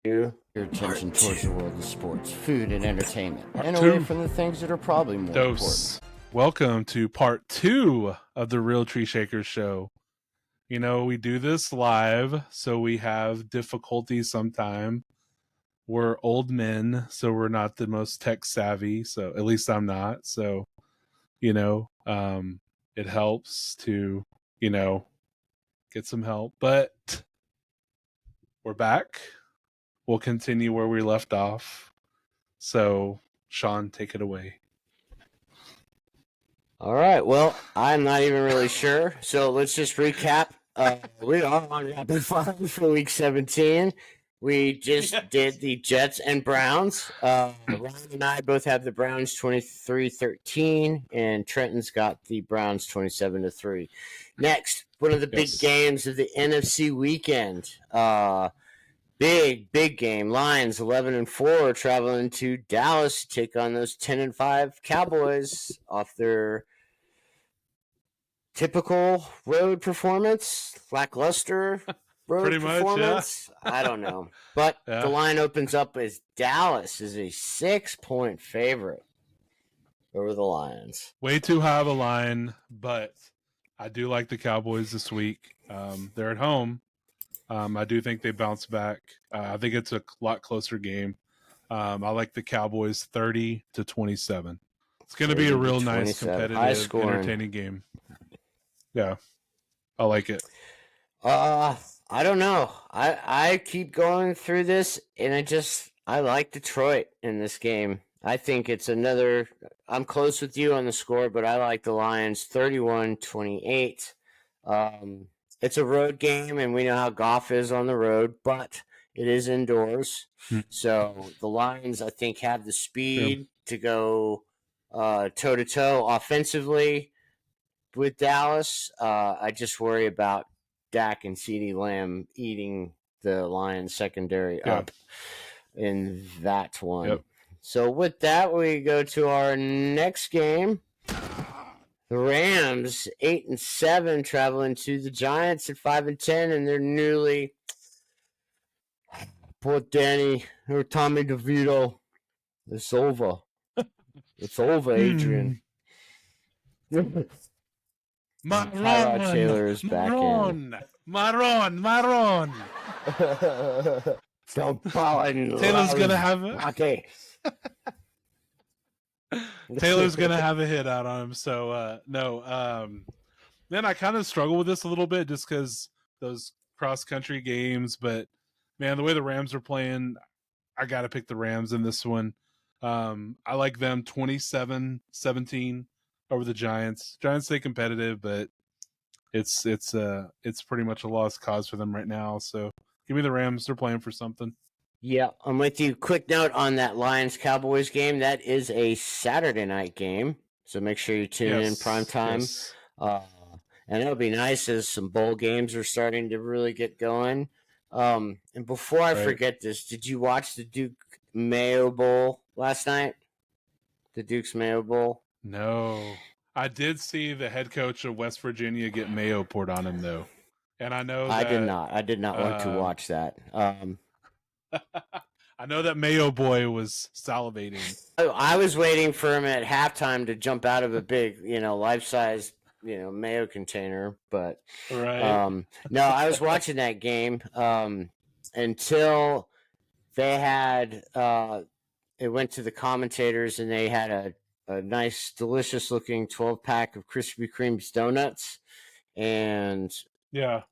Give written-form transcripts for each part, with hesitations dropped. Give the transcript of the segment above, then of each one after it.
Your attention towards the world of sports, food, and entertainment, and away from the things that are probably more important. Welcome to part 2 of the Real Tree Shakers show. You know, we do this live, so we have difficulties sometime. We're old men, so we're not the most tech savvy, so at least I'm not. So, you know, it helps to, get some help. But we're back. We'll continue where we left off. So, Sean, take it away. All right. Well, I'm not even really sure. So let's just recap. We are on rapid fire for week 17. We just did the Jets and Browns. Ryan and I both have the Browns 23-13, and Trenton's got the Browns 27-3. Next, one of the big games of the NFC weekend. Big game. Lions 11-4 traveling to Dallas to take on those 10-5 Cowboys off their typical road performance, lackluster road Pretty performance. Much, I don't know, but the line opens up as Dallas is a 6-point favorite over the Lions. Way too high of a line, but I do like the Cowboys this week. They're at home. I do think they bounce back. I think it's a lot closer game. I like the Cowboys 30-27. It's going to be a real nice, competitive, entertaining game. Yeah, I like it. I don't know. I keep going through this, and I like Detroit in this game. I think it's another. I'm close with you on the score, but I like the Lions 31-28. It's a road game, and we know how Goff is on the road, but it is indoors. So the Lions, I think, have the speed to go toe-to-toe offensively with Dallas. I just worry about Dak and CeeDee Lamb eating the Lions secondary up in that one. Yep. So with that, we go to our next game. The Rams 8-7 traveling to the Giants at 5-10, and they're newly poor Danny or Tommy DeVito. It's over. It's over, Adrian. Maron Taylor is back in. Maron. Taylor's gonna have it. Okay. Taylor's gonna have a hit out on him. So man, I kind of struggle with this a little bit just because those cross country games. But man, the way the Rams are playing, I gotta pick the Rams in this one. I like them 27-17 over the Giants. Giants stay competitive, but it's pretty much a lost cause for them right now. So give me the Rams. They're playing for something. Yeah, I'm with you. Quick note on that Lions-Cowboys game. That is a Saturday night game, so make sure you tune in prime time. Yes. And it'll be nice as some bowl games are starting to really get going. And before I forget this, did you watch the Duke Mayo Bowl last night? The Duke's Mayo Bowl? No. I did see the head coach of West Virginia get mayo poured on him, though. And I know that... I did not want to watch that. I know that Mayo Boy was salivating. I was waiting for him at halftime to jump out of a big, life-size, mayo container. But no, I was watching that game until they had it went to the commentators and they had a nice, delicious-looking 12-pack of Krispy Kreme's donuts and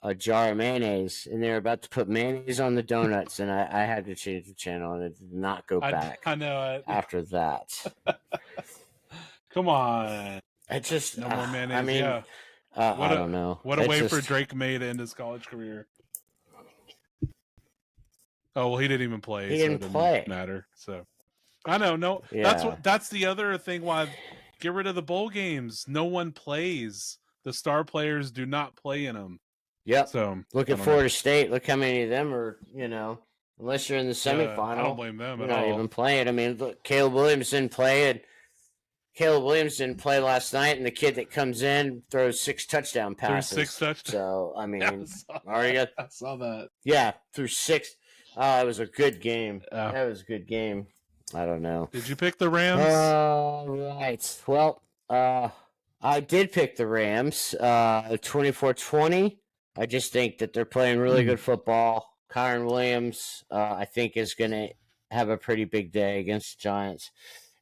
a jar of mayonnaise, and they were about to put mayonnaise on the donuts, and I had to change the channel, and it did not go back. I know it. After that. Come on. I just no more mayonnaise. I mean, I don't know. What a way for Drake May to end his college career. Oh well, he didn't even play. He didn't play. Matter. So I know. No, that's the other thing. Why get rid of the bowl games? No one plays. The star players do not play in them. Yep. So look at Florida State. Look how many of them are. Unless you're in the semifinal, I don't blame them at all. Not even playing. I mean, look, Caleb Williams didn't play, and Caleb Williams didn't play last night, and the kid that comes in throws 6 touchdown passes. Threw 6 touchdowns. So I mean, I saw that. Yeah, threw 6. Oh, it was a good game. That was a good game. I don't know. Did you pick the Rams? Right. Well, I did pick the Rams. 24-20. I just think that they're playing really good football. Kyron Williams, I think, is going to have a pretty big day against the Giants.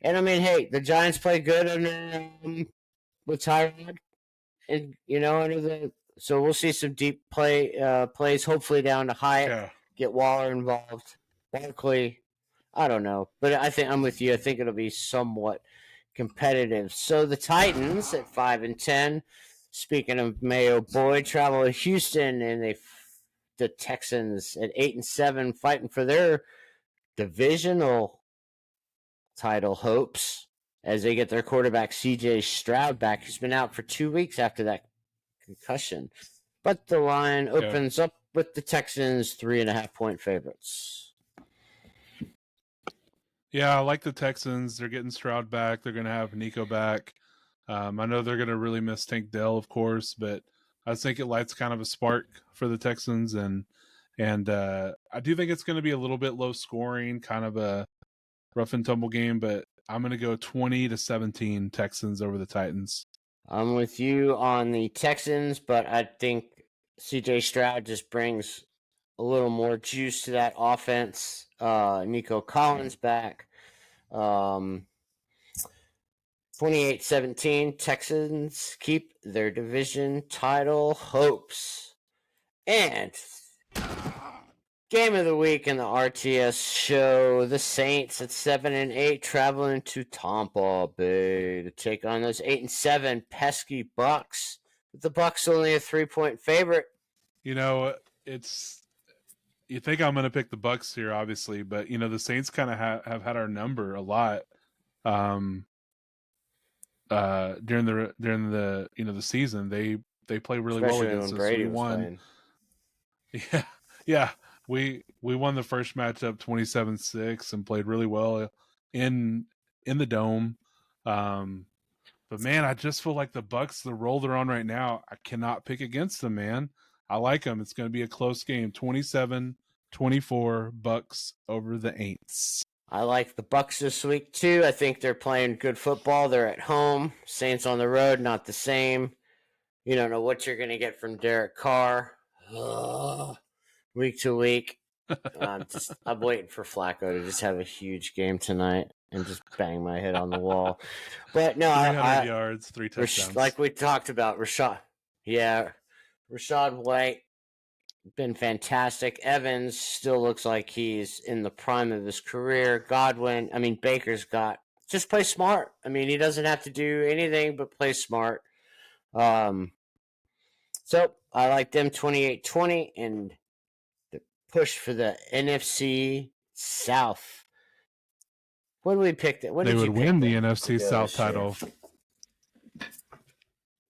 And I mean, hey, the Giants play good with Tyrod, and so we'll see some deep plays. Hopefully down to Hyatt, get Waller involved. Barkley, I don't know, but I think I'm with you. I think it'll be somewhat competitive. So the Titans at 5-10. Speaking of Mayo Boy, travel to Houston, and the Texans at 8-7, fighting for their divisional title hopes as they get their quarterback C.J. Stroud back, who's been out for 2 weeks after that concussion. But the line opens up with the Texans 3.5-point favorites. Yeah, I like the Texans. They're getting Stroud back. They're going to have Nico back. I know they're going to really miss Tank Dell, of course, but I think it lights kind of a spark for the Texans, and I do think it's going to be a little bit low scoring, kind of a rough and tumble game, but I'm going to go 20-17 Texans over the Titans. I'm with you on the Texans, but I think C.J. Stroud just brings a little more juice to that offense. Nico Collins back. 28-17, Texans keep their division title hopes. And game of the week in the RTShow, the Saints at 7-8, traveling to Tampa Bay to take on those 8-7 pesky Bucks. The Bucks only a 3-point favorite. You know, you think I'm going to pick the Bucks here, obviously, but the Saints kind of have had our number a lot during the the season. They play really Especially well against when us. Brady We was won. playing. Yeah. We won the first matchup 27-6 and played really well in the dome. But man, I just feel like the Bucks, the role they're on right now, I cannot pick against them, man. I like them. It's going to be a close game. 27-24 Bucks over the Aints. I like the Bucks this week too. I think they're playing good football. They're at home. Saints on the road, not the same. You don't know what you're going to get from Derek Carr week to week. I'm waiting for Flacco to just have a huge game tonight and just bang my head on the wall. But no, 300 yards, 3 touchdowns. Like we talked about, Rashad White been fantastic. Evans still looks like he's in the prime of his career. Baker's got just play smart. I mean, he doesn't have to do anything but play smart. So I like them 28-20 and the push for the NFC South. What did we pick? They would win the NFC South title.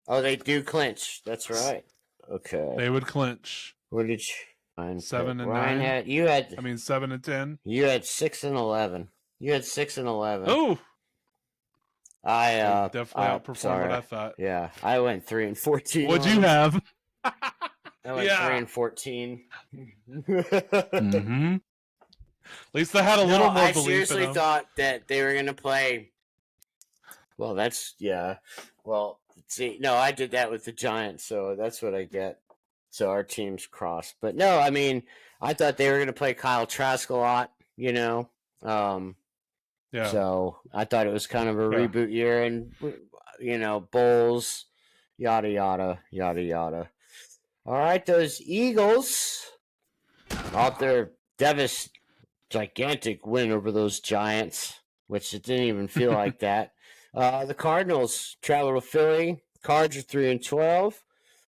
Oh, they do clinch. That's right. Okay. They would clinch. What did you find? 7-9. You had 7-10. You had 6-11. You had 6-11. Oh, I definitely outperformed what I thought. Yeah, I went 3-14. What'd you have? I went 3-14. Mm-hmm. At least I had a little more belief in them. I seriously thought that they were going to play. Well, see, no, I did that with the Giants, so that's what I get. So our teams crossed. But no, I mean, I thought they were going to play Kyle Trask a lot, Yeah. So I thought it was kind of a reboot year, and bowls, yada yada yada yada. All right, those Eagles off their gigantic win over those Giants, which it didn't even feel like that. The Cardinals travel to Philly. Cards are 3-12,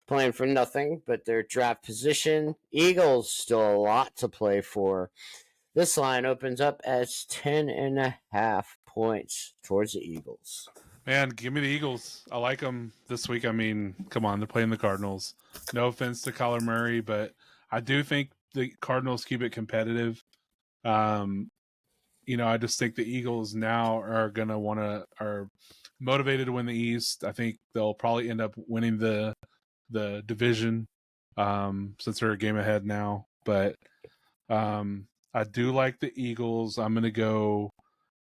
playing for nothing but their draft position. Eagles still a lot to play for. This line opens up as 10.5 points towards the Eagles. Man, give me the Eagles. I like them this week. I mean, come on, they're playing the Cardinals. No offense to Kyler Murray, but I do think the Cardinals keep it competitive. I just think the Eagles now are motivated to win the East. I think they'll probably end up winning the division since they're a game ahead now. But I I do like the Eagles. I'm going to go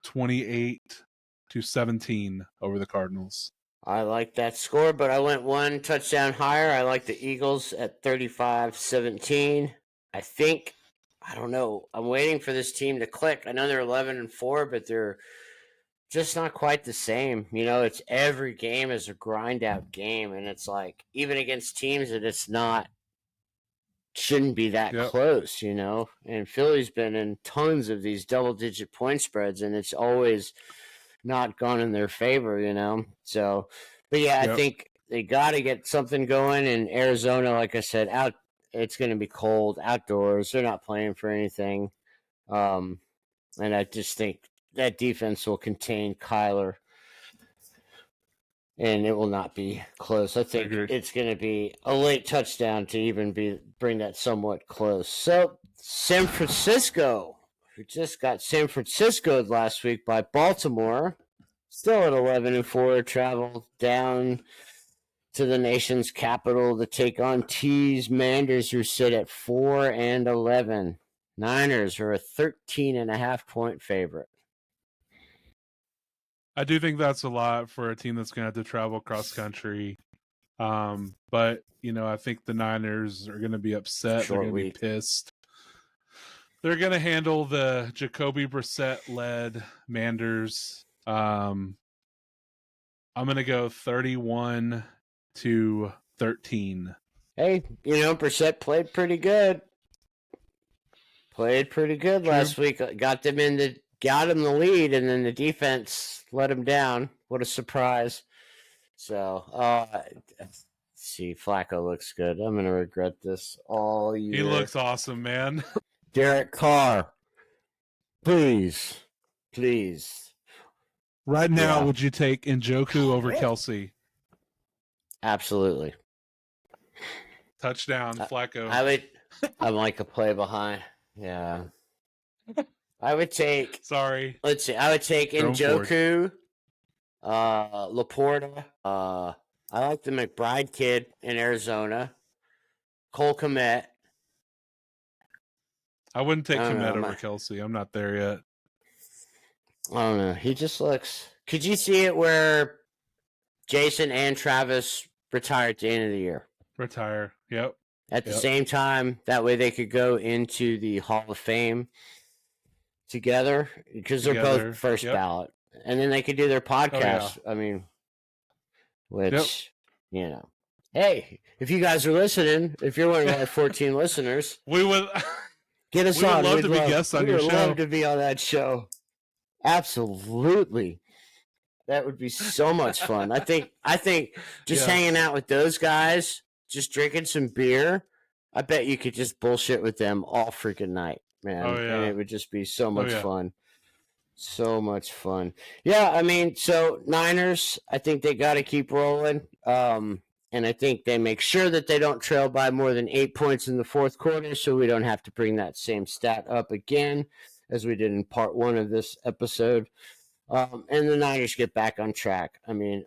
28-17 over the Cardinals. I like that score, but I went one touchdown higher. I like the Eagles at 35-17. I think, I don't know. I'm waiting for this team to click. I know they're 11-4, but they're just not quite the same. It's every game is a grind out game, and it's like even against teams that it's not shouldn't be that close, And Philly's been in tons of these double digit point spreads, and it's always not gone in their favor, So, but yeah, I think they got to get something going in Arizona. Like I said, it's going to be cold outdoors. They're not playing for anything, and I just think that defense will contain Kyler, and it will not be close. I think it's going to be a late touchdown to even bring that somewhat close. So San Francisco, we just got San Francisco'd last week by Baltimore. Still at 11-4, traveled down to the nation's capital to take on T's Manders, who sit at 4-11. Niners are a 13.5-point favorite. I do think that's a lot for a team that's going to have to travel cross country. But, I think the Niners are going to be upset. They're going to be pissed. They're going to handle the Jacoby Brissett-led Manders. I'm going to go 31-13. Hey, Brissett played pretty good. Last week. Got him the lead, and then the defense let him down. What a surprise. So, see, Flacco looks good. I'm going to regret this all year. He looks awesome, man. Derek Carr, please. Right now, would you take Njoku over Kelsey? Absolutely. Touchdown, Flacco. I'm like a play behind. Yeah. I would take. Sorry. Let's see. I would take Njoku, Laporta. I like the McBride kid in Arizona. Cole Kmet. I wouldn't take Kmet over Kelsey. I'm not there yet. I don't know. He just looks. Could you see it where Jason and Travis retire at the end of the year? Retire. Yep. At the same time, that way they could go into the Hall of Fame together because they're both first ballot, and then they could do their podcast. I mean, which hey, if you guys are listening, if you're one of our 14 listeners, we would get us on. We'd love to be guests on your show. We would love to be on that show. Absolutely. That would be so much fun. I think just hanging out with those guys, just drinking some beer, I bet you could just bullshit with them all freaking night, man. Oh, yeah. And it would just be so much fun. So much fun. Yeah, I mean, so Niners, I think they got to keep rolling. And I think they make sure that they don't trail by more than 8 points in the fourth quarter, so we don't have to bring that same stat up again as we did in part 1 of this episode. And the Niners get back on track. I mean,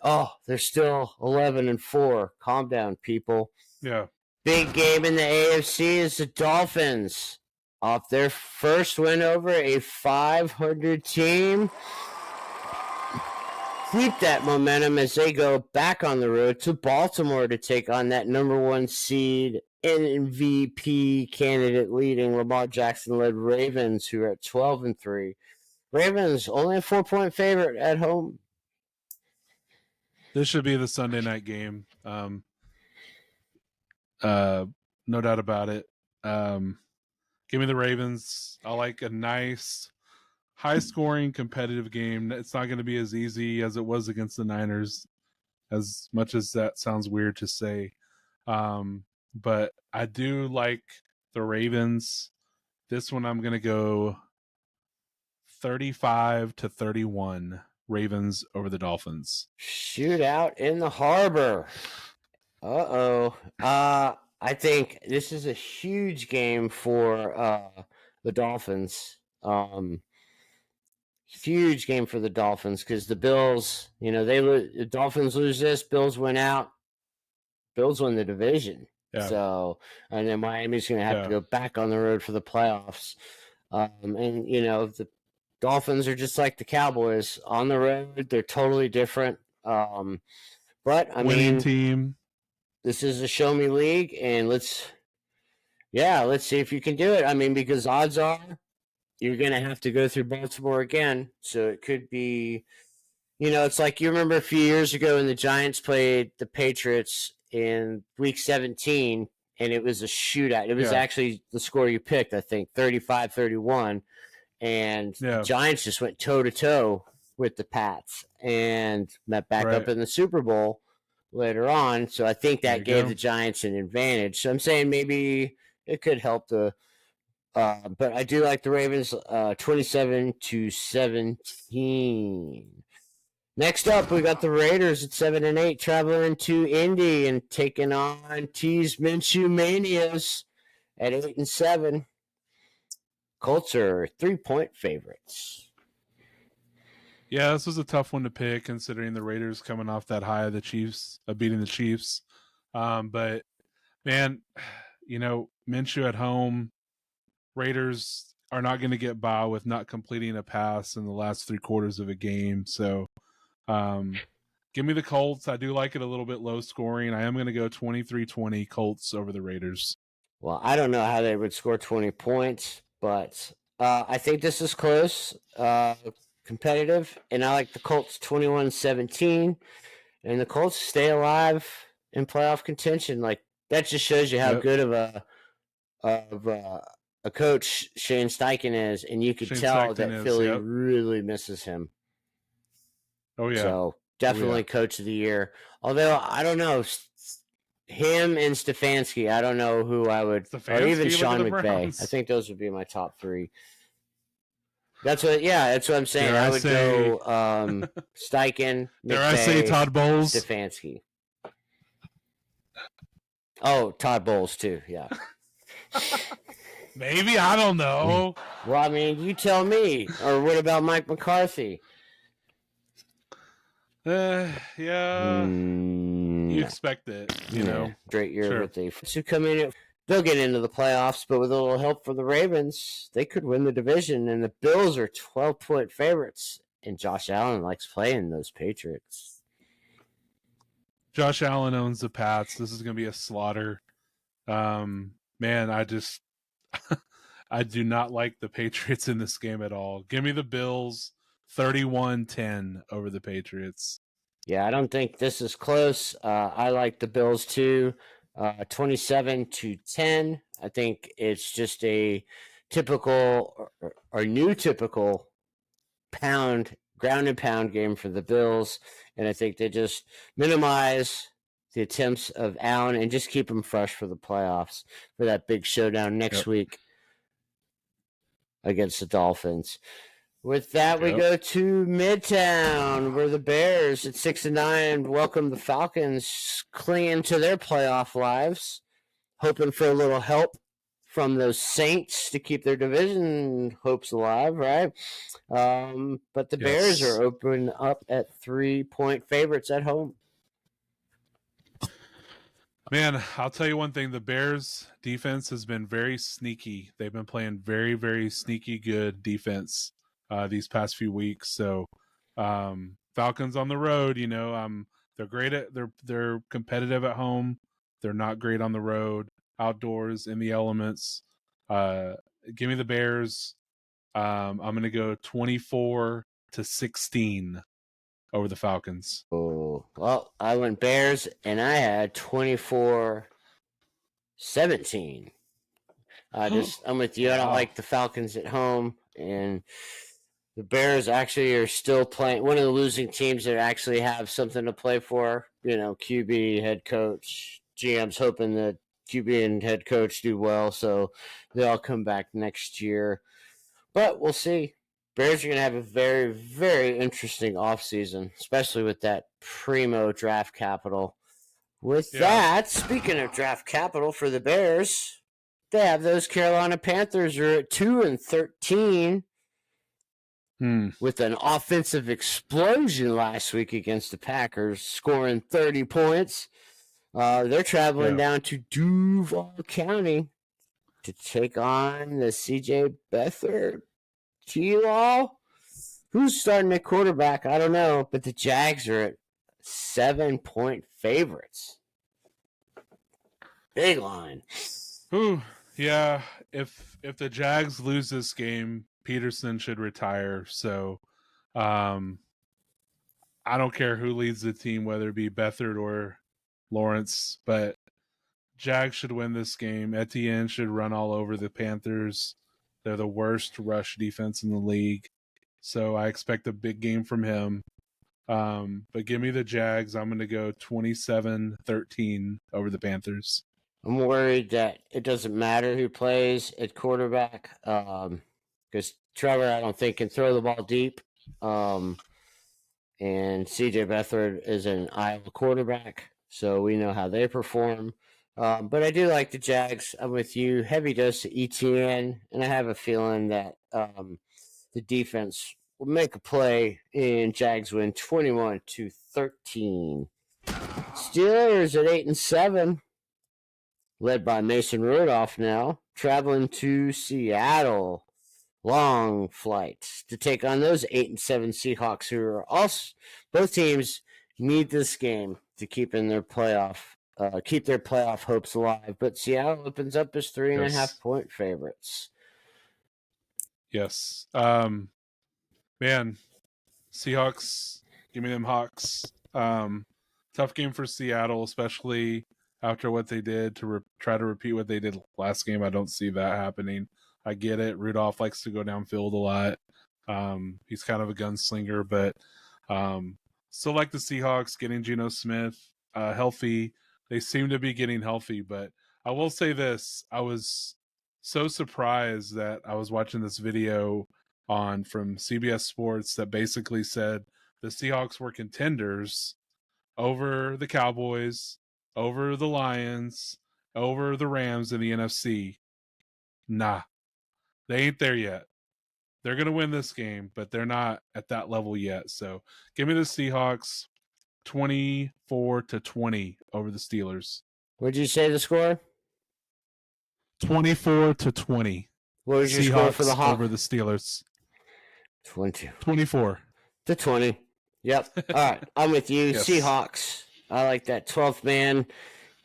they're still 11-4. Calm down, people. Yeah. Big game in the AFC is the Dolphins off their first win over a 500 team. Keep that momentum as they go back on the road to Baltimore to take on that number 1 seed MVP candidate leading Lamar Jackson-led Ravens, who are at 12-3. Ravens only a 4-point favorite at home. This should be the Sunday night game. No doubt about it. Give me the Ravens. I like a nice, high-scoring, competitive game. It's not going to be as easy as it was against the Niners, as much as that sounds weird to say. But I do like the Ravens. This one I'm going to go 35-31. Ravens over the Dolphins. Shootout in the harbor. I think this is a huge game for the Dolphins. Huge game for the Dolphins because the Bills, the Dolphins lose this, Bills win out. Bills win the division. Yeah. So, and then Miami's going to have to go back on the road for the playoffs. And the Dolphins are just like the Cowboys on the road. They're totally different. But I Winning mean, team. this is a show me league, and let's see if you can do it. I mean, because odds are you're going to have to go through Baltimore again, so it could be. It's like you remember a few years ago when the Giants played the Patriots in Week 17, and it was a shootout. It was actually the score you picked, I think, 35-31. And the Giants just went toe-to-toe with the Pats and met back up in the Super Bowl later on. So I think that gave the Giants an advantage. So I'm saying maybe it could help the but I do like the Ravens 27-17. Next up, we got the Raiders at 7-8, traveling to Indy and taking on T's Minshew Manias at 8-7. Colts are 3-point favorites. Yeah, this was a tough one to pick considering the Raiders coming off that high of the Chiefs, beating the Chiefs. But man, Minshew at home, Raiders are not going to get by with not completing a pass in the last 3 quarters of a game. So give me the Colts. I do like it a little bit low scoring. I am going to go 23-20 Colts over the Raiders. Well, I don't know how they would score 20 points, but I think this is close, competitive, and I like the Colts 21-17, and the Colts stay alive in playoff contention. Like, that just shows you how good of a coach Shane Steichen is, and you could tell that Philly really misses him. Oh, yeah. So, definitely Coach of the Year. Although, I don't know, him and Stefanski, I don't know who I would, or even Sean McVay. I think those would be my top 3. That's what I'm saying. I would go Steichen, McVay, dare I say Todd Bowles, Stefanski. Oh, Todd Bowles too. Yeah. Maybe, I don't know. Well, I mean, you tell me. Or what about Mike McCarthy? You expect it, you know. Great year with the to come in. They'll get into the playoffs, but with a little help for the Ravens, they could win the division. And the Bills are 12-point favorites, and Josh Allen likes playing those Patriots. Josh Allen owns the Pats. This is going to be a slaughter. Man, I do not like the Patriots in this game at all. Give me the Bills 31-10 over the Patriots. Yeah, I don't think this is close. I like the Bills too. 27-10. I think it's just a typical or new typical ground and pound game for the Bills, and I think they just minimize the attempts of Allen and just keep them fresh for the playoffs for that big showdown next week against the Dolphins. With that, we go to Midtown, where the Bears at 6-9 welcome the Falcons, clinging to their playoff lives, hoping for a little help from those Saints to keep their division hopes alive, right? But the Bears are open up at 3-point favorites at home. Man, I'll tell you one thing. The Bears defense has been very sneaky. They've been playing very, very sneaky good defense these past few weeks. So Falcons on the road, they're great they're competitive at home. They're not great on the road, outdoors, in the elements. Give me the Bears. I'm going to go 24-16 over the Falcons. Oh, well, I went Bears, and I had 24-17. I'm with you. I don't like the Falcons at home, and the Bears actually are still playing. One of the losing teams that actually have something to play for. QB, head coach, GM's hoping that QB and head coach do well, so they'll come back next year. But we'll see. Bears are going to have a very, very interesting offseason, especially with that primo draft capital. With that, speaking of draft capital for the Bears, they have those Carolina Panthers are at 2-13 with an offensive explosion last week against the Packers, scoring 30 points. They're traveling down to Duval County to take on the CJ Beathard T-Law. Who's starting at quarterback? I don't know, but the Jags are at 7-point favorites. Big line. Ooh, yeah. If the Jags lose this game, Peterson should retire. So, I don't care who leads the team, whether it be Beathard or Lawrence, but Jags should win this game. Etienne should run all over the Panthers. They're the worst rush defense in the league. So I expect a big game from him. But give me the Jags. I'm going to go 27-13 over the Panthers. I'm worried that it doesn't matter who plays at quarterback because Trevor, I don't think, can throw the ball deep. And CJ Beathard is an Iowa quarterback, so we know how they perform. But I do like the Jags. I'm with you. Heavy dose of ETN, and I have a feeling that the defense will make a play and Jags win 21-13. Steelers at 8-7, led by Mason Rudolph now, traveling to Seattle. Long flights to take on those 8-7 Seahawks, who are also both teams need this game to keep in their playoff, keep their playoff hopes alive. But Seattle opens up as 3.5-point favorites. Yes. Man, Seahawks, give me them Hawks. Tough game for Seattle, especially after what they did to try to repeat what they did last game. I don't see that happening. I get it. Rudolph likes to go downfield a lot. He's kind of a gunslinger, but still like the Seahawks getting Geno Smith healthy. They seem to be getting healthy, but I will say this. I was so surprised that I was watching this video from CBS Sports that basically said the Seahawks were contenders over the Cowboys, over the Lions, over the Rams in the NFC. Nah. They ain't there yet. They're going to win this game, but they're not at that level yet. So give me the Seahawks 24-20 over the Steelers. What did you say the score? 24-20. What was your Seahawks score for the Hawks? Over the Steelers. 24-20. Yep. All right. I'm with you. Yes. Seahawks. I like that 12th man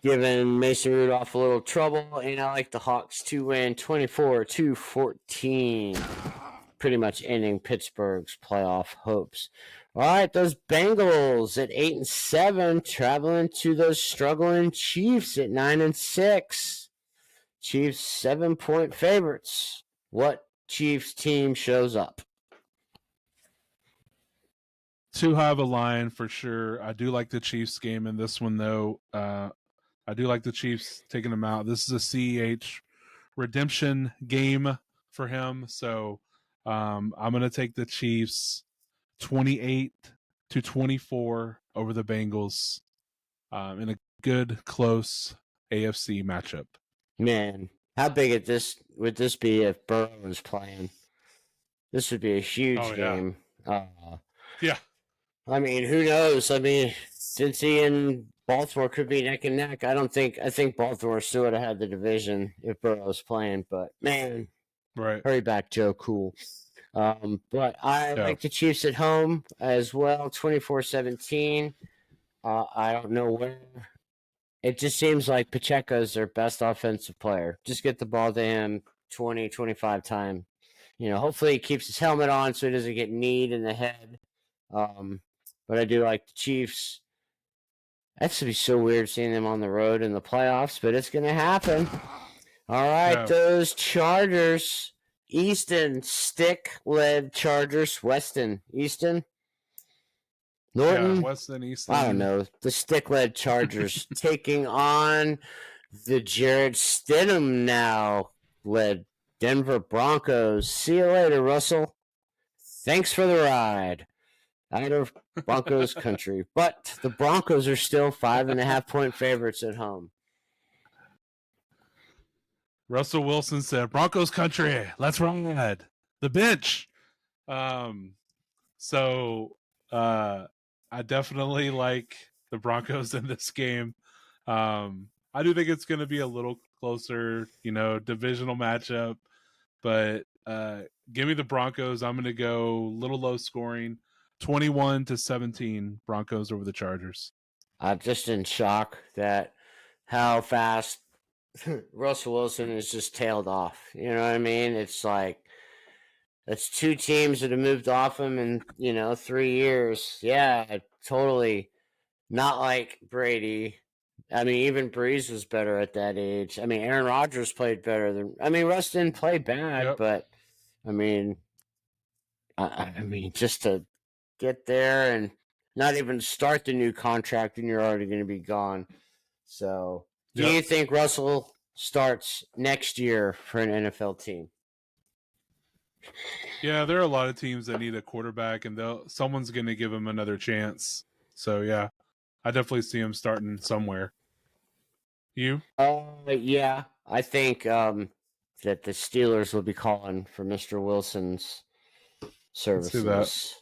giving Mason Rudolph a little trouble, and I like the Hawks to win 24-14. Pretty much ending Pittsburgh's playoff hopes. All right, those Bengals at 8-7, traveling to those struggling Chiefs at 9-6. Chiefs 7-point favorites. What Chiefs team shows up? Too high of a line for sure. I do like the Chiefs game in this one, though. I do like the Chiefs taking them out. This is a CEH redemption game for him. So I'm going to take the Chiefs 28-24 over the Bengals in a good, close AFC matchup. Man, how big would this be if Burrow was playing? This would be a huge game. Yeah. I mean, who knows? I mean, Cincy and Baltimore could be neck and neck. I think Baltimore still would have had the division if Burrow was playing, but man, right. Hurry back, Joe Cool. But I like the Chiefs at home as well, 24-17. I don't know where. It just seems like Pacheco's their best offensive player. Just get the ball to him 20, 25 times. Hopefully he keeps his helmet on so he doesn't get kneed in the head. But I do like the Chiefs. That's going to be so weird seeing them on the road in the playoffs, but it's going to happen. All right, those Chargers. Easton, stick-led Chargers. Weston, Easton? Norton? Yeah, Weston, Easton. I don't know. The stick-led Chargers taking on the Jared Stidham now-led Denver Broncos. See you later, Russell. Thanks for the ride. Out of Broncos country. But the Broncos are still 5.5-point favorites at home. Russell Wilson said, Broncos country, let's ride. The bench. So I definitely like the Broncos in this game. I do think it's going to be a little closer, divisional matchup. But give me the Broncos. I'm going to go a little low scoring, 21-17 Broncos over the Chargers. I'm just in shock that how fast Russell Wilson is just tailed off. You know what I mean? It's like that's two teams that have moved off him in 3 years. Yeah, totally. Not like Brady. I mean, even Breeze was better at that age. I mean, Aaron Rodgers played better than. I mean, Russ didn't play bad, but I mean, just to get there and not even start the new contract, and you're already going to be gone. So, do you think Russell starts next year for an NFL team? Yeah, there are a lot of teams that need a quarterback, and someone's going to give him another chance. So, yeah, I definitely see him starting somewhere. You? Yeah, I think that the Steelers will be calling for Mr. Wilson's services.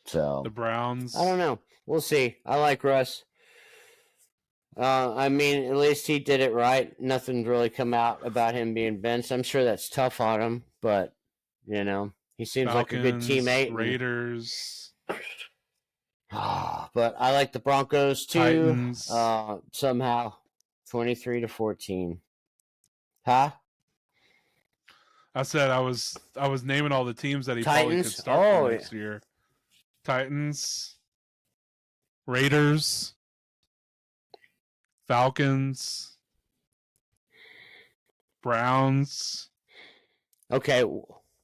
So the Browns. I don't know. We'll see. I like Russ. I mean, at least he did it right. Nothing really come out about him being benched. I'm sure that's tough on him, but he seems Falcons, like a good teammate. Raiders. But I like the Broncos too. Titans. Somehow, 23-14. Huh? I said I was naming all the teams that he Titans? probably could start for next year. Titans, Raiders, Falcons, Browns. Okay,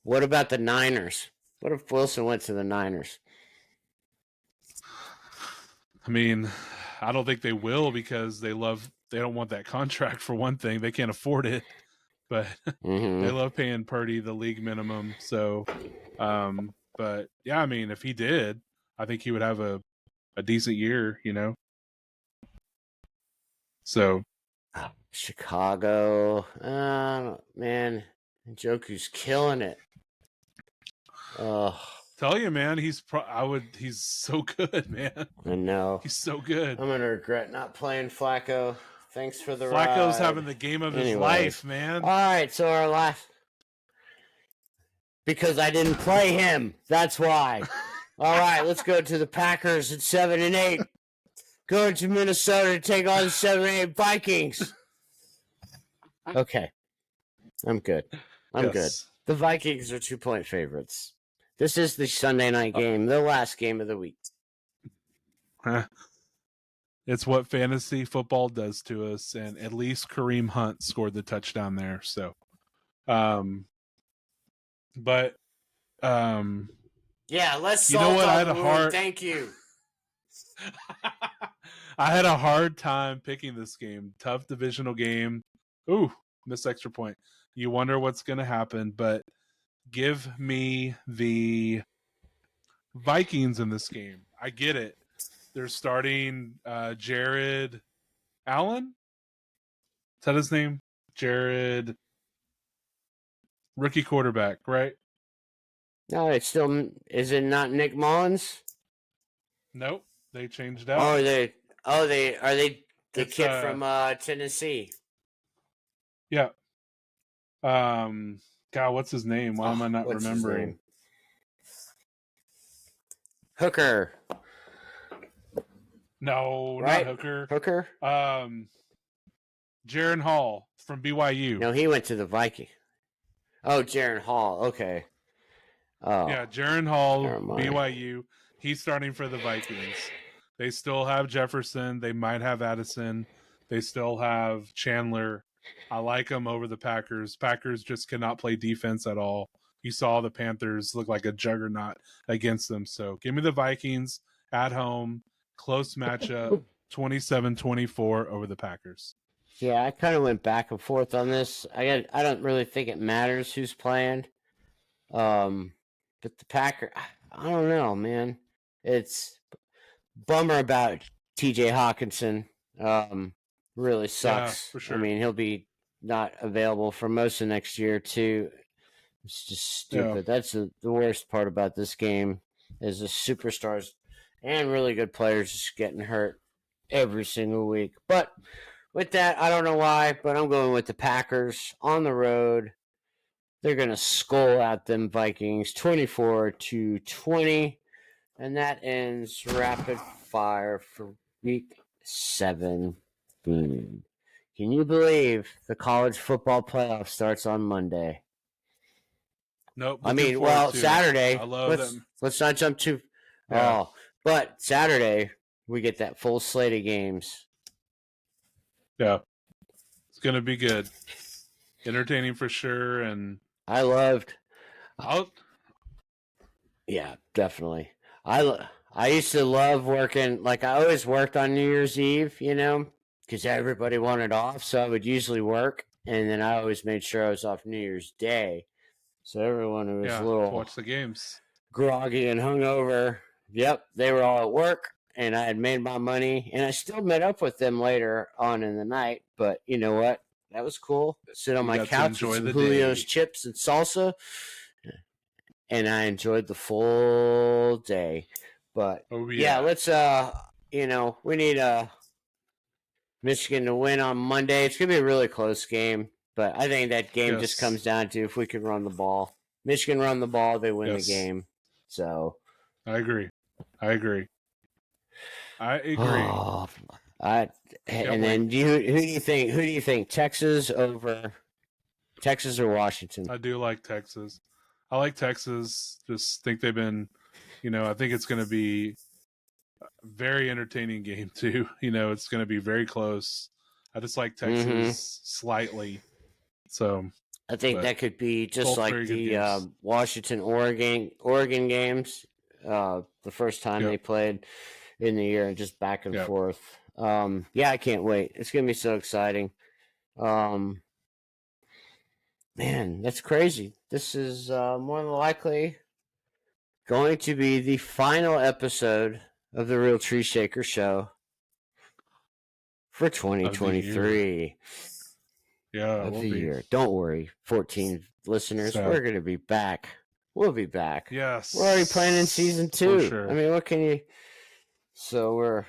what about the Niners? What if Wilson went to the Niners? I mean, I don't think they will because they don't want that contract for one thing. They can't afford it, but they love paying Purdy the league minimum. So, but yeah, I mean, if he did, I think he would have a decent year, So, Chicago, man, Njoku's killing it. Tell you, man, he's so good, man. I know. He's so good. I'm gonna regret not playing Flacco. Thanks for the Flacco's ride. having the game of his life, man. All right, so our last, because I didn't play him. That's why. All right, let's go to the Packers at 7-8. Going to Minnesota to take on the 7-8 Vikings. Okay, I'm good. I'm good. The Vikings are 2-point favorites. This is the Sunday night game, the last game of the week. It's what fantasy football does to us, and at least Kareem Hunt scored the touchdown there. So, yeah, let's salt what? I had a hard. Thank you. I had a hard time picking this game. Tough divisional game. Ooh, missed extra point. You wonder what's going to happen, but give me the Vikings in this game. I get it. They're starting Jared Allen. Is that his name? Jared, rookie quarterback, right? No, it's still. Is it not Nick Mullins? Nope, they changed out. Oh, are they the kid from Tennessee? Yeah. God, what's his name? Why am I not remembering? Hooker. No, right? Not Hooker. Hooker? Jaron Hall from BYU. No, he went to the Vikings. Oh, Jaron Hall. Okay. Oh. Yeah, Jaron Hall, BYU. He's starting for the Vikings. They still have Jefferson. They might have Addison. They still have Chandler. I like them over the Packers. Packers just cannot play defense at all. You saw the Panthers look like a juggernaut against them. So give me the Vikings at home. Close matchup, 27-24 over the Packers. Yeah, I kind of went back and forth on this. I don't really think it matters who's playing. But the Packers, I don't know, man. It's bummer about TJ Hawkinson. Really sucks. Yeah, for sure. I mean, he'll be not available for most of next year too. It's just stupid. Yeah. That's the worst part about this game is the superstars and really good players just getting hurt every single week. But with that, I don't know why, but I'm going with the Packers on the road. They're going to skull out them Vikings 24-20. And that ends rapid fire for week 7. Boom. Can you believe the college football playoff starts on Monday? Nope. I mean, well, Saturday. I love them. Let's not jump too. Yeah. Oh, but Saturday we get that full slate of games. Yeah, it's gonna be good, entertaining for sure, and I loved. I'll. Yeah, definitely. I used to love working. Like I always worked on New Year's Eve, because everybody wanted off, so I would usually work, and then I always made sure I was off New Year's Day. So everyone who was a little watch the games, groggy and hungover, yep, they were all at work, and I had made my money, and I still met up with them later on in the night. But you know what? That was cool. Sit on my couch with some Julio's chips and salsa, and I enjoyed the full day. But yeah, let's we need Michigan to win on Monday. It's gonna be a really close game, but I think that game just comes down to if we can run the ball. Michigan run the ball, they win the game. So I agree. Oh, and then who do you think? Texas or Washington? I do like Texas. I like Texas. Just think they've been, I think it's going to be a very entertaining game too. It's going to be very close. I just like Texas slightly. So I think that could be just like the Washington-Oregon games. The first time they played in the year, and just back and forth. I can't wait. It's going to be so exciting. Man, that's crazy. This is more than likely going to be the final episode of the Real Tree Shaker Show for 2023. Of the year. Don't worry, 14 listeners. We're going to be back. We'll be back. Yes. We're already planning season 2. For sure. I mean, what can you... So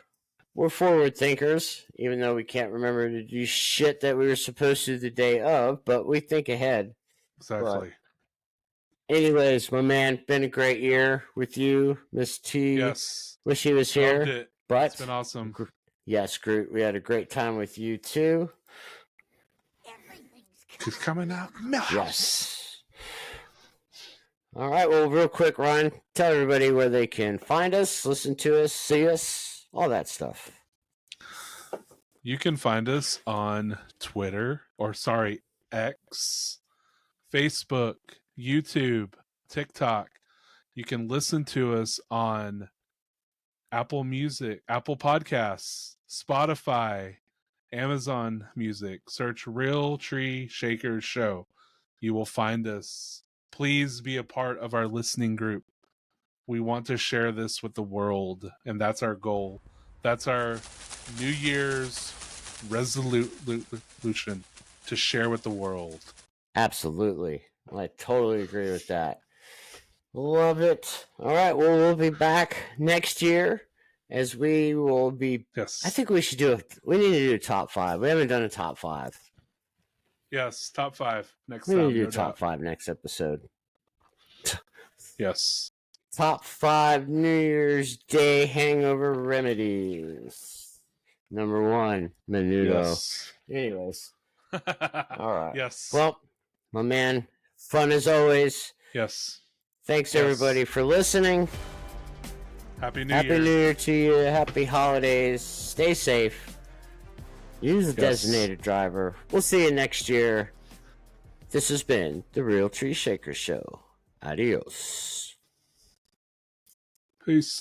we're forward thinkers, even though we can't remember to do shit that we were supposed to the day of, but we think ahead. Exactly. But anyways, my man, been a great year with you, Miss T. Yes. Wish he was here. Loved it. But it's been awesome. Yes, Groot. We had a great time with you too. He's coming out. Yes. All right. Well, real quick, Ryan, tell everybody where they can find us, listen to us, see us, all that stuff. You can find us on Twitter, X, Facebook, YouTube, TikTok. You can listen to us on Apple Music, Apple Podcasts, Spotify, Amazon Music. Search Real Tree Shakers Show. You will find us. Please be a part of our listening group. We want to share this with the world, and that's our goal. That's our New Year's resolution, to share with the world. Absolutely. I totally agree with that. Love it. All right. Well, we'll be back next year. As we will be, yes. I think we need to do a top 5. We haven't done a top 5. Yes, top 5 next time. We need to do top 5 next episode. Yes. Top 5 New Year's Day hangover remedies. Number 1, Menudo. Yes. Anyways. All right. Yes. Well, my man, fun as always. Yes. Thanks everybody for listening. Happy New Year to you. Happy holidays. Stay safe. Use a designated driver. We'll see you next year. This has been the Real Tree Shaker Show. Adios. Peace.